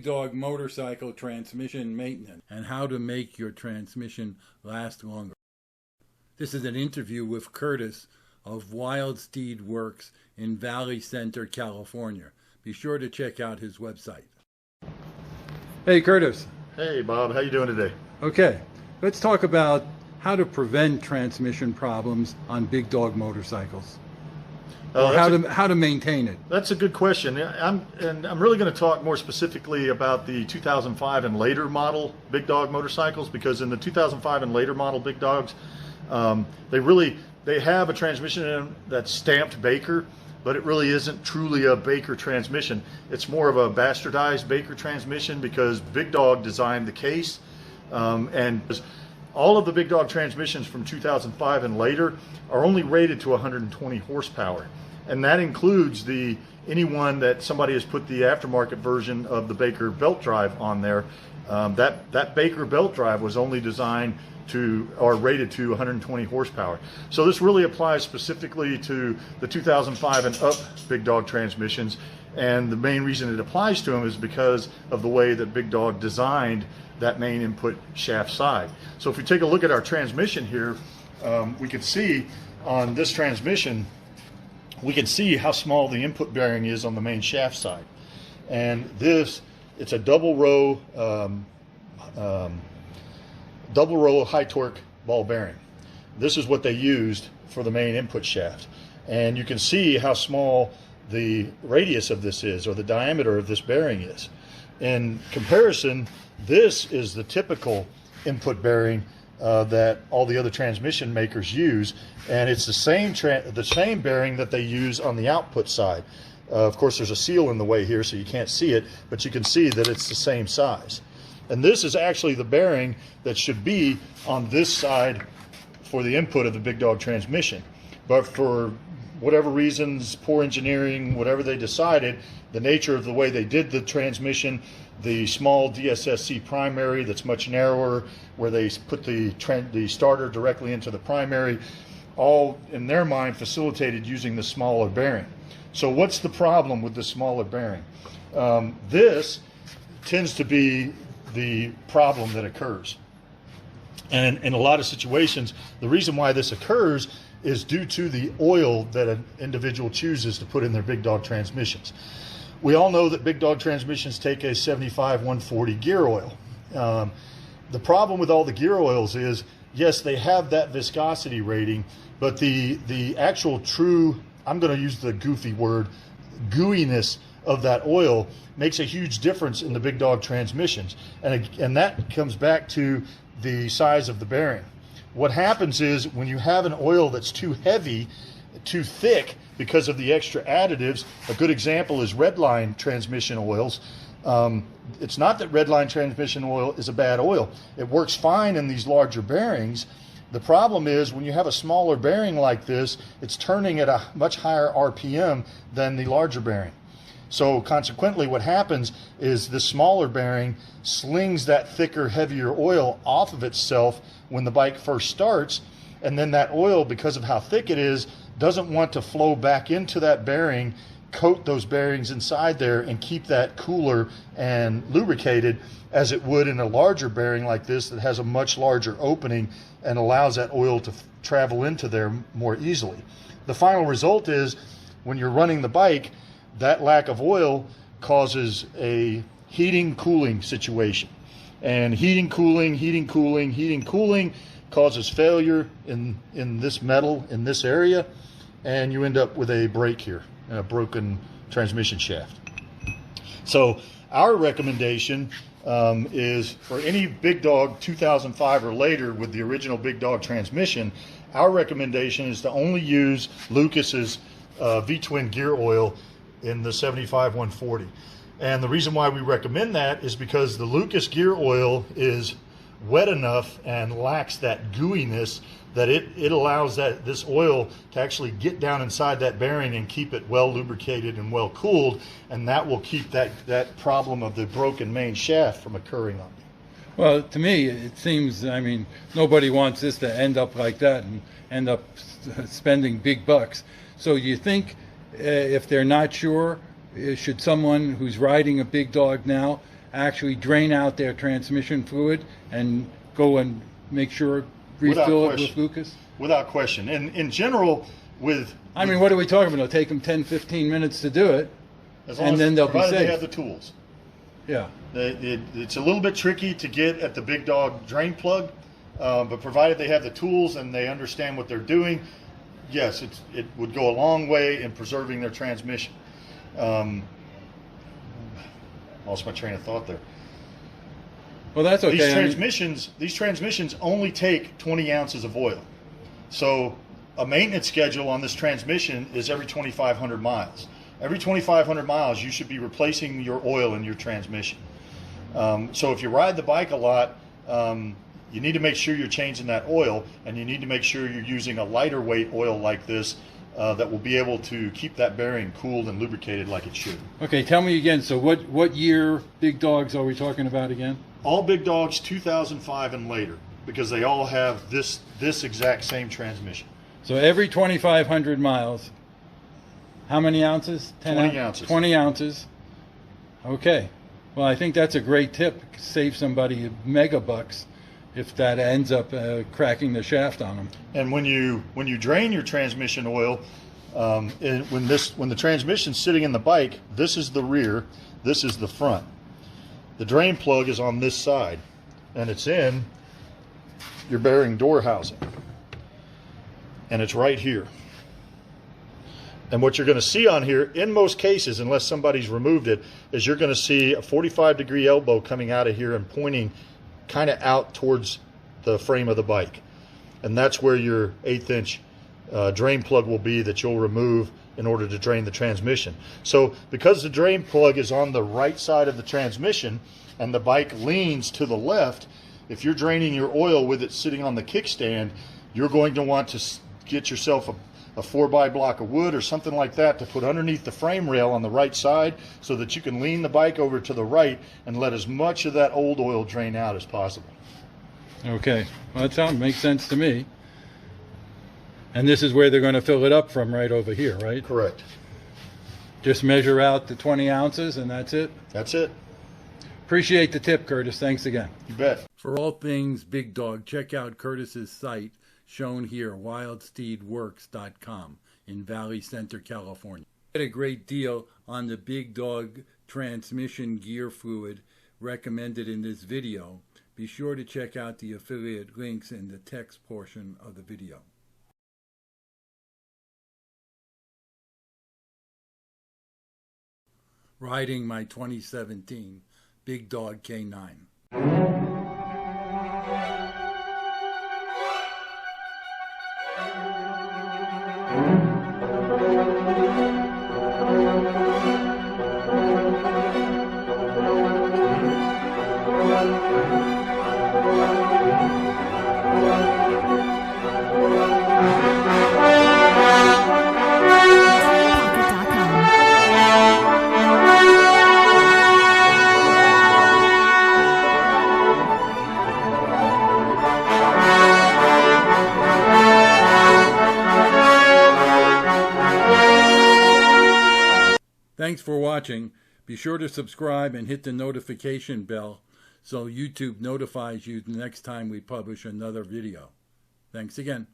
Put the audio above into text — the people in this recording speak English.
Big Dog motorcycle transmission maintenance and how to make your transmission last longer. This is an interview with Curtis of Wild Steed Works in Valley Center, California. Be sure to check out his website. Hey, Curtis. Hey, Bob. How you doing today? Okay, let's talk about how to prevent transmission problems on Big Dog motorcycles. How to maintain it. That's a good question. I'm really going to talk more specifically about the 2005 and later model Big Dog motorcycles, because in the 2005 and later model Big Dogs, they have a transmission in them that's stamped Baker, but it really isn't truly a Baker transmission. It's more of a bastardized Baker transmission because Big Dog designed the case, and all of the Big Dog transmissions from 2005 and later are only rated to 120 horsepower. And that includes anyone that somebody has put the aftermarket version of the Baker belt drive on there. That Baker belt drive was only designed or rated to 120 horsepower. So this really applies specifically to the 2005 and up Big Dog transmissions. And the main reason it applies to them is because of the way that Big Dog designed that main input shaft side. So if we take a look at our transmission here, we can see on this transmission, we can see how small the input bearing is on the main shaft side. And it's a double row high torque ball bearing. This is what they used for the main input shaft. And you can see how small the radius of this is, or the diameter of this bearing is. In comparison, this is the typical input bearing that all the other transmission makers use, and it's the same bearing that they use on the output side. Of course, there's a seal in the way here, so you can't see it, but you can see that it's the same size. And this is actually the bearing that should be on this side for the input of the Big Dog transmission. But for whatever reasons, poor engineering, whatever they decided, the nature of the way they did the transmission, the small DSSC primary that's much narrower, where they put the starter directly into the primary, all in their mind facilitated using the smaller bearing. So what's the problem with the smaller bearing? This tends to be the problem that occurs. And in a lot of situations, the reason why this occurs is due to the oil that an individual chooses to put in their Big Dog transmissions. We all know that Big Dog transmissions take a 75-140 gear oil. The problem with all the gear oils is, yes, they have that viscosity rating, but the actual true, I'm going to use the goofy word, gooiness of that oil makes a huge difference in the Big Dog transmissions. And that comes back to the size of the bearing. What happens is when you have an oil that's too heavy, too thick because of the extra additives, a good example is Redline transmission oils. It's not that Redline transmission oil is a bad oil. It works fine in these larger bearings. The problem is when you have a smaller bearing like this, it's turning at a much higher RPM than the larger bearing. So consequently, what happens is the smaller bearing slings that thicker, heavier oil off of itself when the bike first starts, and then that oil, because of how thick it is, doesn't want to flow back into that bearing, coat those bearings inside there, and keep that cooler and lubricated as it would in a larger bearing like this that has a much larger opening and allows that oil to travel into there more easily. The final result is when you're running the bike, that lack of oil causes a heating cooling situation, and heating cooling causes failure in this metal in this area, and you end up with a break here, a broken transmission shaft. So our recommendation is for any Big Dog 2005 or later with the original Big Dog transmission, our recommendation is to only use Lucas's V-twin gear oil in the 75-140. And the reason why we recommend that is because the Lucas gear oil is wet enough and lacks that gooiness that it allows this oil to actually get down inside that bearing and keep it well lubricated and well cooled, and that will keep that problem of the broken main shaft from occurring on you. Well, to me, it seems, I mean, nobody wants this to end up like that and end up spending big bucks. So you think if they're not sure, should someone who's riding a Big Dog now actually drain out their transmission fluid and go and make sure refill it with glucose? Without question. And in general, I mean, what are we talking about? It'll take them 10-15 minutes to do it, and then they'll be safe. They have the tools. Yeah. It's a little bit tricky to get at the big dog drain plug, but provided they have the tools and they understand what they're doing, yes, it would go a long way in preserving their transmission. Lost my train of thought there. Well, that's okay. These transmissions only take 20 ounces of oil. So a maintenance schedule on this transmission is every 2,500 miles. Every 2,500 miles, you should be replacing your oil in your transmission. So if you ride the bike a lot, you need to make sure you're changing that oil, and you need to make sure you're using a lighter weight oil like this that will be able to keep that bearing cooled and lubricated like it should. Okay, tell me again. So what year big dogs are we talking about again? All big dogs 2005 and later, because they all have this exact same transmission. So every 2,500 miles, how many ounces? 20 ounces. 20 ounces. Okay. Well, I think that's a great tip. Save somebody mega bucks if that ends up cracking the shaft on them. And when you drain your transmission oil, when the transmission's sitting in the bike, this is the rear, this is the front. The drain plug is on this side, and it's in your bearing door housing, and it's right here. And what you're going to see on here, in most cases, unless somebody's removed it, is you're going to see a 45-degree elbow coming out of here and pointing kind of out towards the frame of the bike. And that's where your 1/8-inch drain plug will be that you'll remove in order to drain the transmission. So because the drain plug is on the right side of the transmission and the bike leans to the left, if you're draining your oil with it sitting on the kickstand, you're going to want to get yourself a 4x block of wood or something like that to put underneath the frame rail on the right side so that you can lean the bike over to the right and let as much of that old oil drain out as possible. Okay, well, that makes sense to me. And this is where they're going to fill it up from, right over here, right? Correct. Just measure out the 20 ounces and that's it? That's it. Appreciate the tip, Curtis. Thanks again. You bet. For all things big dog, check out Curtis's site shown here, wildsteedworks.com in Valley Center, California. Get a great deal on the big dog transmission gear fluid recommended in this video. Be sure to check out the affiliate links in the text portion of the video. Riding my 2017 Big Dog K9. Thanks for watching. Be sure to subscribe and hit the notification bell so YouTube notifies you the next time we publish another video. Thanks again.